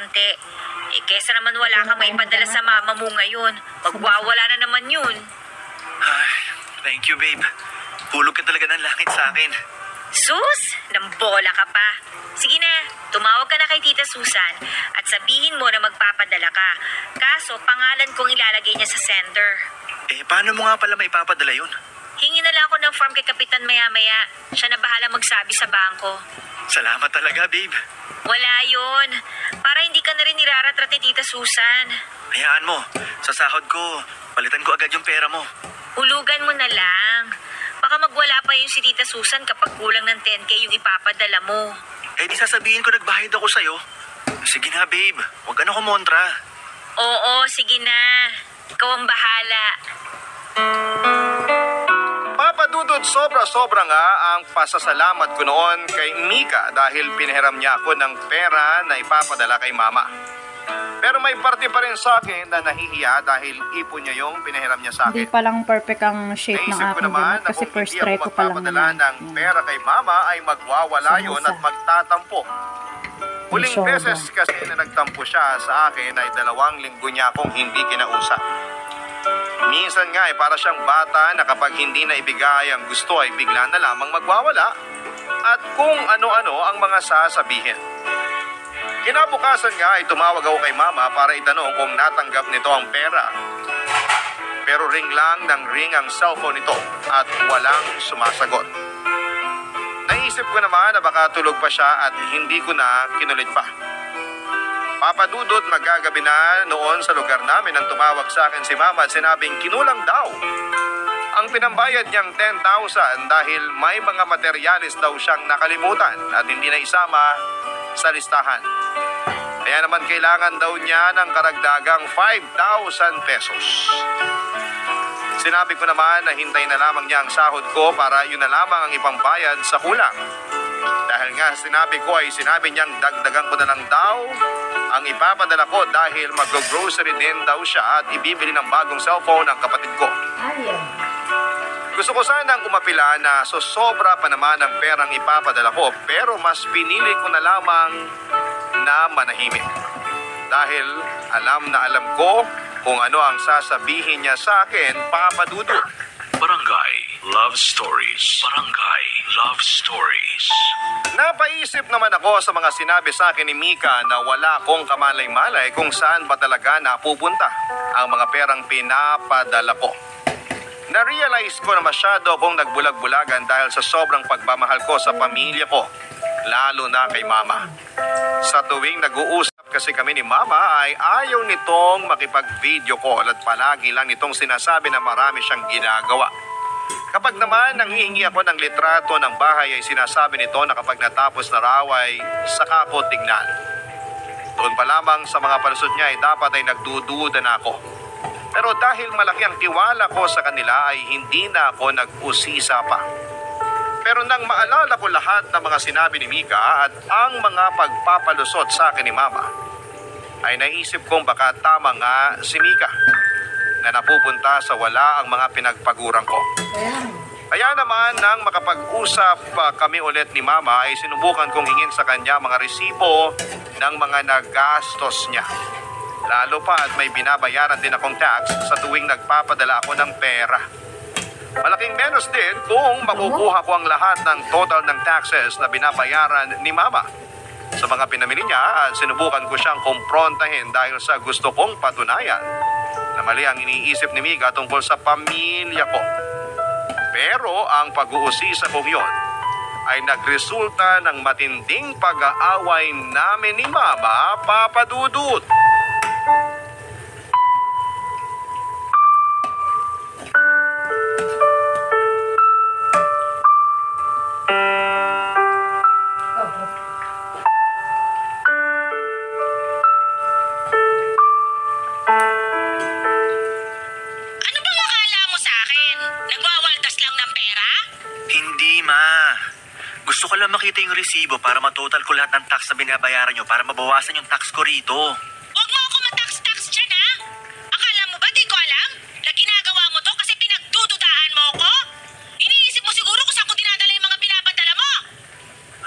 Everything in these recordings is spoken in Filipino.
unti. Kesa naman wala kang maipadala sa mama mo ngayon. Magwawala na naman yun. Ay, thank you, babe. Hulog ka talaga ng langit sa akin. Sus, nambola ka pa. Sige na, tumawag ka na kay Tita Susan at sabihin mo na magpapadala ka. Kaso, pangalan kong ilalagay niya sa sender. Paano mo nga pala maipapadala yun? Hingi na lang ako ng form kay Kapitan maya-maya. Siya na bahala magsabi sa bangko. Salamat talaga, babe. Wala yun. Para hindi ka na rin iraratrate, Tita Susan. Hayaan mo, sa sahod ko, palitan ko agad yung pera mo. Hulugan mo na lang. Baka magwala pa yung si Tita Susan kapag kulang ng 10K yung ipapadala mo. Di sasabihin ko nagbayad ako sa'yo. Sige na, babe. Huwag ka na kumontra. Oo, sige na. Ikaw ang bahala. Papa Dudut, sobra-sobra nga ang pasasalamat ko noon kay Mika dahil pinahiram niya ako ng pera na ipapadala kay Mama. Pero may parte pa rin sa akin na nahihiya dahil ipon niya yung pinahiram niya sa akin. Hindi palang perfect ang shape ng Naisip ko aking naman gamot na kasi kung first hindi try ako ko pa lang magpapadala naman. ng pera kay Mama ay magwawala yun at magtatampo. Huling Sure beses kasi na nagtampo siya sa akin ay 2 linggo niya akong hindi kinausap. Minsan nga ay para siyang bata na kapag hindi na ibigay ang gusto ay bigla na lamang magwawala at kung ano-ano ang mga sasabihin. Kinabukasan nga ay tumawag ako kay Mama para itanong kung natanggap nito ang pera. Pero ring lang ng ring ang cellphone nito at walang sumasagot. Naisip ko naman na baka tulog pa siya at hindi ko na kinulit pa. Papadudot, magagabi na noon sa lugar namin nang tumawag sa akin si Mama at sinabing kinulang daw ang pinambayad niyang 10,000 dahil may mga materyales daw siyang nakalimutan at hindi na isama sa listahan. Kaya naman kailangan daw niya ng karagdagang 5,000 pesos. Sinabi ko naman na hintay na lamang niya ang sahod ko para yun na lamang ang ipambayad sa kulang. Dahil nga sinabi ko ay sinabi niyang dagdagan ko na lang daw ang ipapadala ko dahil mag-grocery din daw siya at ibibili ng bagong cellphone ang kapatid ko. Gusto ko sanang umapila na sobra pa naman ang perang ipapadala ko pero mas pinili ko na lamang na manahimik. Dahil alam na alam ko kung ano ang sasabihin niya sa akin, Papa Dudut. Barangay Love Stories. Barangay Love Stories. Napaisip naman ako sa mga sinabi sa akin ni Mika na wala akong kamalay-malay kung saan ba talaga napupunta ang mga perang pinapadala ko. Na-realize ko na masyado akong nagbulag-bulagan dahil sa sobrang pagmamahal ko sa pamilya ko, lalo na kay Mama. Sa tuwing nag-uusap kasi kami ni Mama ay ayaw nitong makipag-video call at palagi lang nitong sinasabi na marami siyang ginagawa. Kapag naman nanghihingi ako ng litrato ng bahay ay sinasabi nito na kapag natapos na raw ay saka ko tignan. Doon pa lamang sa mga palusot niya ay dapat ay nagdududa na ako. Pero dahil malaki ang tiwala ko sa kanila ay hindi na ako nag-usisa pa. Pero nang maalala ko lahat ng mga sinabi ni Mika at ang mga pagpapalusot sa akin ni Mama, ay naisip kong baka tama nga si Mika na napupunta sa wala ang mga pinagpaguran ko. Kaya naman nang makapag-usap kami ulit ni Mama ay sinubukan kong hingin sa kanya mga resibo ng mga nagastos niya. Lalo pa at may binabayaran din akong tax sa tuwing nagpapadala ako ng pera. Malaking menos din kung makukuha ko ang lahat ng total ng taxes na binabayaran ni Mama. Sa mga pinamili niya, sinubukan ko siyang kumprontahin dahil sa gusto kong patunayan na mali ang iniisip ni Mika tungkol sa pamilya ko. Pero ang pag-uusisa kong yun ay nagresulta ng matinding pag-aaway namin ni Mama, Papa Dudut. Gusto ko lang makita yung resibo para matotal ko lahat ng tax na binabayaran nyo para mabawasan yung tax ko rito. Huwag mo ako matax-tax dyan, ha? Akala mo ba di ko alam? Na ginagawa mo to kasi pinagdududahan mo ako? Iniisip mo siguro kung saan ko dinadala yung mga pinapadala mo?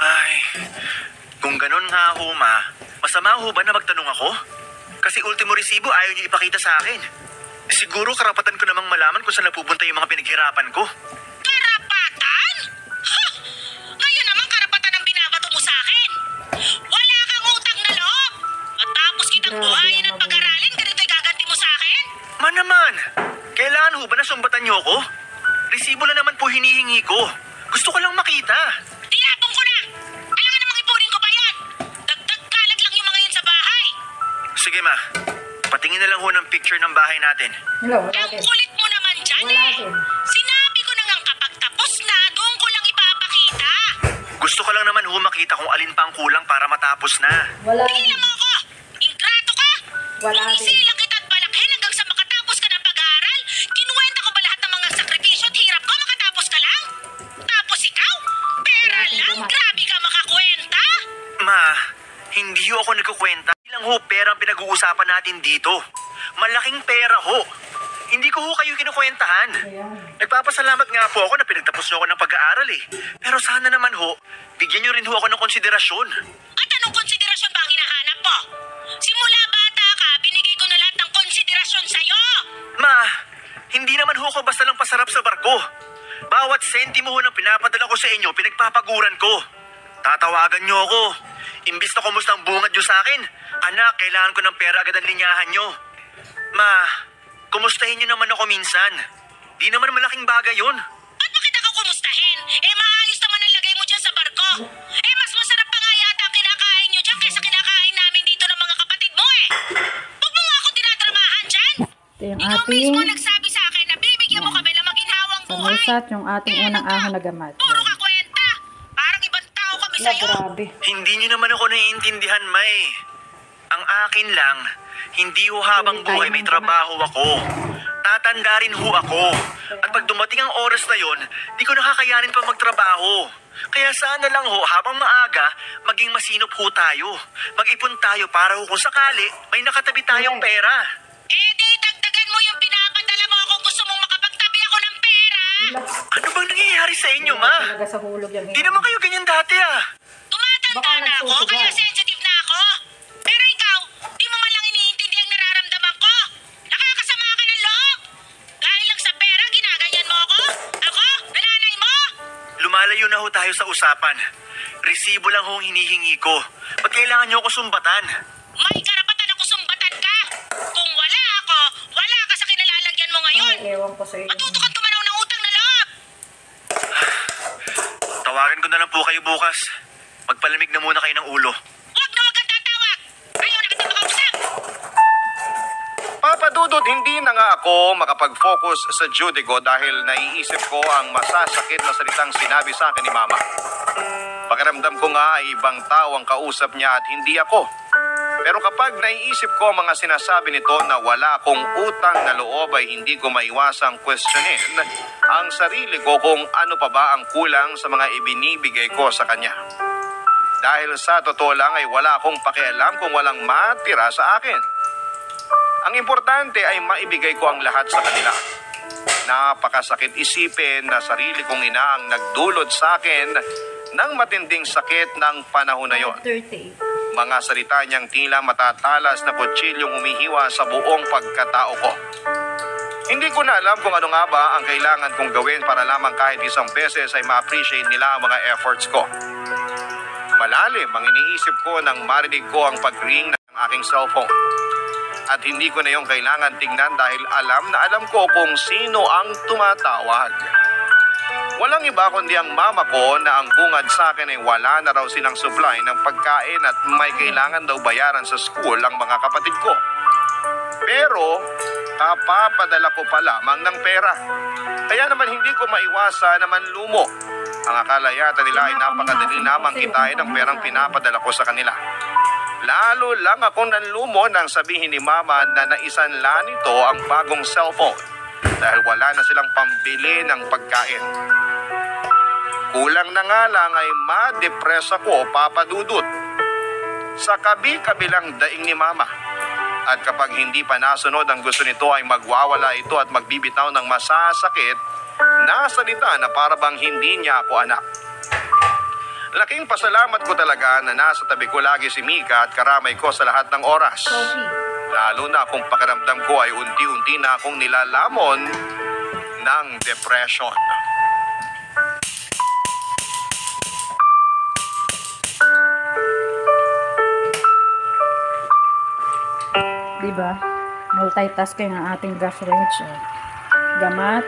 Ay, kung ganun nga ho, Ma, mas Masama ho ba na magtanong ako? Kasi ultimo resibo ayaw niyo ipakita sa akin. Siguro karapatan ko namang malaman kung saan napupunta yung mga pinaghirapan ko. Karapatan? Ha! Ngayon naman karapatan ang binabato mo sa akin. Wala kang utang na loob. Matapos kitang Grabe buhayin ang at pag-aralin, ganito'y gaganti mo sa akin? Man naman! Kailangan ho ba na sumbatan niyo ako? Resibo lang naman po hinihingi ko. Gusto ko lang makita. Tinapong ko na! Alangan namang ipunin ko pa yan! Dagdag kalat lang yung mga yun sa bahay! Sige ma, patingin na lang ho ng picture ng bahay natin. Hello, wala Ang din. kulit mo naman dyan Wala eh! din. Sinabi ko na ngang kapag tapos na, doon ko lang ipapakita! Gusto ko lang naman ho makita kung alin pa ang kulang para matapos na. Wala Tigilan din. mo ako! Ingrato ka! Wala Kung din. isilang kita't balakhin hanggang sa makatapos ka ng pag-aaral, kinuwenta ko ba lahat ng mga sakripisyo at hirap ko makatapos ka lang? Tapos ikaw? Pera Wala din lang? naman. Grabe ka makakwenta! Ma, hindi ho ako nagkukwenta. Hindi lang ho pera ang pinag-uusapan natin dito. Malaking pera ho. Hindi ko ho kayo kinukwentahan. Ayan. Nagpapasalamat nga po ako na pinagtapos niyo ako ng pag-aaral eh. Pero sana naman ho, bigyan niyo rin ho ako ng konsiderasyon. At anong konsiderasyon ba ang hinahanap mo? Simula bata ka, binigay ko na lahat ng konsiderasyon sa'yo! Ma, hindi naman ho ako basta lang pasarap sa barko. Bawat sentimo ho ng pinapadala ko sa inyo, pinagpapaguran ko. Tatawagan niyo ako. Imbis na kumusta ang bungad niyo sa akin, anak, kailangan ko ng pera agad ang linyahan niyo. Ma, kumustahin niyo naman ako minsan. Di naman malaking bagay yun. Ba't ba kita ka kumustahin? Eh, maayos naman ang lagay mo dyan sa barko. Eh, mas masarap pa nga yata ang kinakain nyo dyan kaysa kinakain namin dito ng mga kapatid mo eh. Huwag mo nga ako tinadramahan dyan. Ito yung Ikaw ating mismo nagsabi sa akin na bibigyan mo kami ng maginhawang buhay. samusat, yung ating unang ahon na gamat. Puro ka kwenta. Parang ibang tao kami Na sa'yo. grabe. Hindi niyo naman ako naiintindihan, May. Ang akin lang, hindi ho habang buhay may trabaho ako. Tatanda rin ho ako. At pag dumating ang oras na yon, di ko nakakayanin pa magtrabaho. Kaya sana lang ho, habang maaga, maging masinop ho tayo. Mag-ipon tayo para ho kung sakali, may nakatabi tayong pera. Eh, di dagdagan mo yung pinapadala mo kung gusto mong makapagtabi ako ng pera. Ano bang nangyayari sa inyo, ma? Talaga sa hulog yung Di naman kayo ganyan dati, ah. Tumatanda Baka na ako, nagsusugal. kaya sensitive na ako. Pero ikaw, di mo man lang iniintindi ang nararamdaman ko. Nakakasama ka ng loob. Dahil lang sa pera, ginaganyan mo ako? Ako? Nananay mo? Lumalayo na ho tayo sa usapan. Resibo lang ho ang hinihingi ko. Ba't kailangan niyo ako sumbatan? May karapatan ako sumbatan ka. Kung wala ako, wala ka sa kinalalagyan mo ngayon. Ay, ewan ko sa iyo. Matuto kang tumanaw ng utang na loob. Tawagan ko na lang po kayo bukas. Magpalamig na muna kayo ng ulo. Huwag na huwag kang tatawag. Ayaw na kita makausap. Papa Dudut, hindi na nga ako makapag-focus sa duty ko dahil naiisip ko ang masasakit na salitang sinabi sa akin ni Mama. Pakiramdam ko nga ay ibang tao ang kausap niya at hindi ako. Pero kapag naiisip ko ang mga sinasabi nito na wala akong utang na loob ay hindi ko maiwasang questionin ang sarili ko kung ano pa ba ang kulang sa mga ibinibigay ko sa kanya. Dahil sa totoo lang ay wala akong pakialam kung walang matira sa akin. Ang importante ay maibigay ko ang lahat sa kanila. Napakasakit isipin na sarili kong ina ang nagdulot sa akin ng matinding sakit ng panahon na yon. 30. Mga salita niyang tila matatalas na kutsilyong humihiwa sa buong pagkatao ko. Hindi ko na alam kung ano nga ba ang kailangan kong gawin para lamang kahit isang beses ay ma-appreciate nila ang mga efforts ko. Malalim ang iniisip ko nang marinig ko ang pag-ring ng aking cellphone. At hindi ko na yung kailangan tingnan dahil alam na alam ko kung sino ang tumatawag. Walang iba kundi ang mama ko na ang bungad sa akin ay wala na raw silang supply ng pagkain at may kailangan daw bayaran sa school ang mga kapatid ko. Pero kapapadala ko pa lamang ng pera. Kaya naman hindi ko maiwasa na manlumo. Ang akala yata nila ay napakadali lamang kitain ang perang pinapadala ko sa kanila. Lalo lang akong nanlumo nang sabihin ni Mama na naisanla nito ang bagong cellphone dahil wala na silang pambili ng pagkain. Kulang na nga lang ay ma-depress ako, Papa Dudut. Sa kabi-kabilang daing ni Mama. At kapag hindi pa nasunod ang gusto nito ay magwawala ito at magbibitaw ng masasakit na salita na para bang hindi niya ako anak. Laking pasalamat ko talaga na nasa tabi ko lagi si Mika at karamay ko sa lahat ng oras. Coffee. Lalo na kung pakiramdam ko ay unti-unti na akong nilalamon ng depression. Diba? Multitasking ang ating reference. Gamat,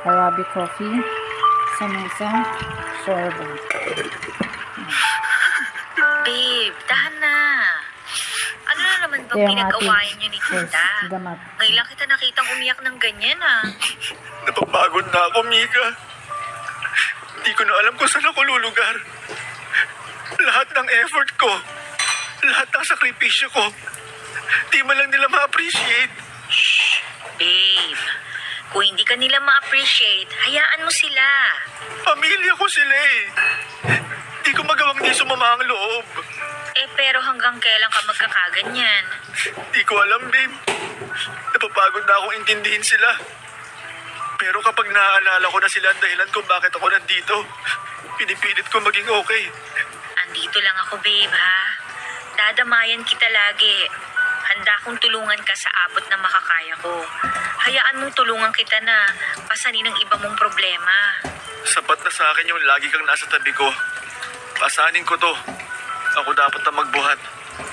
Arabic coffee, samosa, sorbo. Babe, tahan na. Ano na naman bang Kaya ang pinag-awayan ating niyo ni first Tita? gamat. Ngayon lang kita nakitang umiyak ng ganyan ah. Napapagod na ako, Mika. Di ko na alam kung saan ako lulugar. Lahat ng effort ko, lahat ng sakripisyo ko, di man lang nila ma-appreciate. Babe, kung hindi ka nila ma-appreciate, hayaan mo sila. Pamilya ko sila eh. Di ko magawang di sumama ang loob. Eh pero hanggang kailan ka magkakaganyan? Di ko alam, babe. Napapagod na akong intindihin sila. Pero kapag naaalala ko na sila ang dahilan kung bakit ako nandito, pinipilit ko maging okay. Andito lang ako, babe, ha? Dadamayan kita lagi. Handa akong tulungan ka sa abot na makakaya ko. Hayaan mong tulungan kita na pasanin ang iba mong problema. Sapat na sa akin yung lagi kang nasa tabi ko. Pasanin ko to. Ako dapat na magbuhat.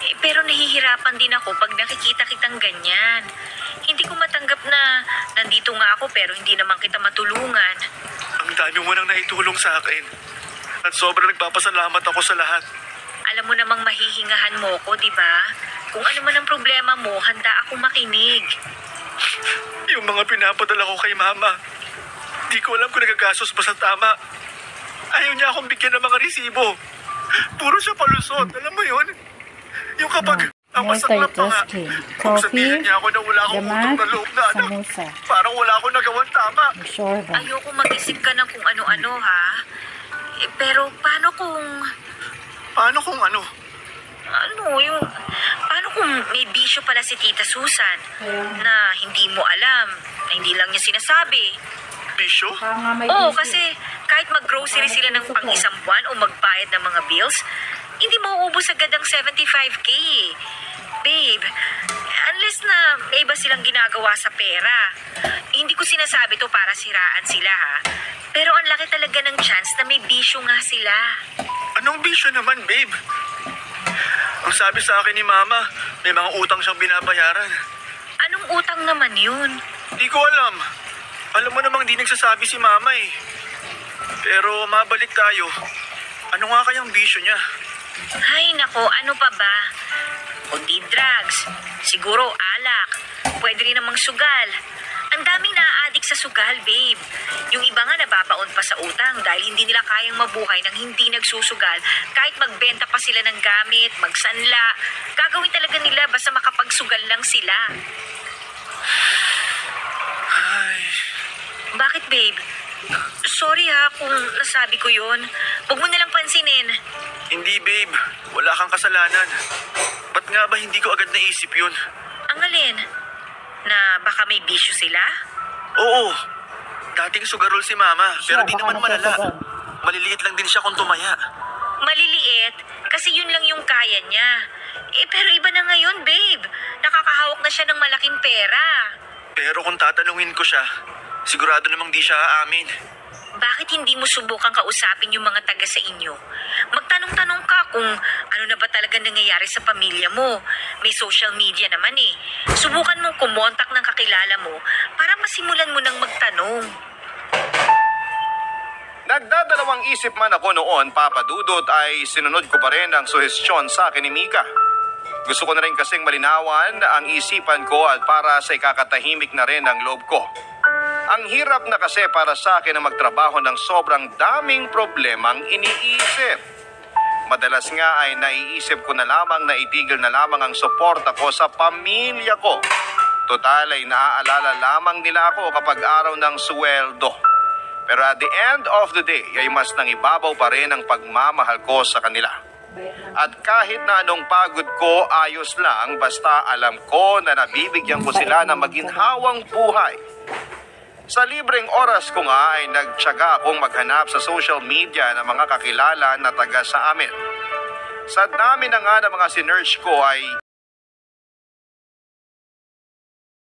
Eh, pero nahihirapan din ako pag nakikita kitang ganyan. Hindi ko matanggap na nandito nga ako pero hindi naman kita matulungan. Ang dami mo nang naitulong sa akin. At sobrang nagpapasalamat ako sa lahat. Alam mo namang mahihingahan mo ko, di ba? Kung ano man ang problema mo, handa akong makinig. Yung mga pinapadala ko kay mama, di ko alam kung nagagastos ba sa tama. Ayaw niya akong bigyan ng mga resibo. Puro siya palusot, alam mo yun? Yung kapag ang masaklap pa nga, Multitasking. kung sabihin Coffee, niya ako na wala akong utang gamat, na loob na anak, samosa, parang wala akong nagawang tama. sorbo. Ayoko mag-isip ka ng kung ano-ano, ha? Eh, pero paano kung... Paano kung ano? Paano kung may bisyo pala si Tita Susan na hindi mo alam, na hindi lang niya sinasabi? Bisyo? Oo, kasi kahit mag-grocery sila ng pang-isang buwan o magbayad ng mga bills, hindi mauubos agad ang 75K eh. Babe, unless na may iba silang ginagawa sa pera. Hindi ko sinasabi to para siraan sila ha. Pero ang laki talaga ng chance na may bisyo nga sila. Anong bisyo naman, babe? Ang sabi sa akin ni mama, may mga utang siyang binabayaran. Anong utang naman yun? Di ko alam. Alam mo namang di nagsasabi si mama eh. Pero mabalik tayo. Ano nga kayang bisyo niya? Ay nako, ano pa ba? Kundi drugs, siguro alak, pwede rin namang sugal. Ang daming naa-addict sa sugal, babe. Yung iba nga nababaon pa sa utang dahil hindi nila kayang mabuhay nang hindi nagsusugal. Kahit magbenta pa sila ng gamit, magsanla, gagawin talaga nila basta makapagsugal lang sila. Ay, Bakit, babe? Sorry ha kung nasabi ko yun. Huwag mo nalang pansinin. hindi babe. Wala kang kasalanan. Ba't nga ba hindi ko agad naisip yun? Ang alin? Na baka may bisyo sila? Oo. Dating sugarol si mama, pero di Baka naman malala. nagsasagal. Maliliit lang din siya kung tumaya. Maliliit kasi yun lang yung kaya niya. Eh pero iba na ngayon, babe. Nakakahawak na siya ng malaking pera. Pero kung tatanungin ko siya, sigurado namang di siya aamin. Bakit hindi mo subukang kausapin yung mga taga sa inyo? Magtanong-tanong ka kung ano na ba talaga nangyayari sa pamilya mo. May social media naman eh. Subukan mong kumontak ng kakilala mo para masimulan mo nang magtanong. Nagdadalawang isip man ako noon, Papa Dudut, ay sinunod ko pa rin ang suhestyon sa akin ni Mika. Gusto ko na rin kasing malinawan ang isipan ko at para sa ikakatahimik na rin ang loob ko. Ang hirap na kasi para sa akin na magtrabaho ng sobrang daming problemang iniisip. Madalas nga ay naiisip ko na lamang na itigil na lamang ang suporta ko sa pamilya ko. Total ay naaalala lamang nila ako kapag araw ng sweldo. Pero at the end of the day ay mas nangibabaw pa rin ang pagmamahal ko sa kanila. At kahit na anong pagod ko, ayos lang basta alam ko na nabibigyan ko sila ng maginhawang buhay. Sa libreng oras ko nga ay nagtiyaga akong maghanap sa social media ng mga kakilala na taga sa amin. Sa dami na nga ng mga sinearch ko ay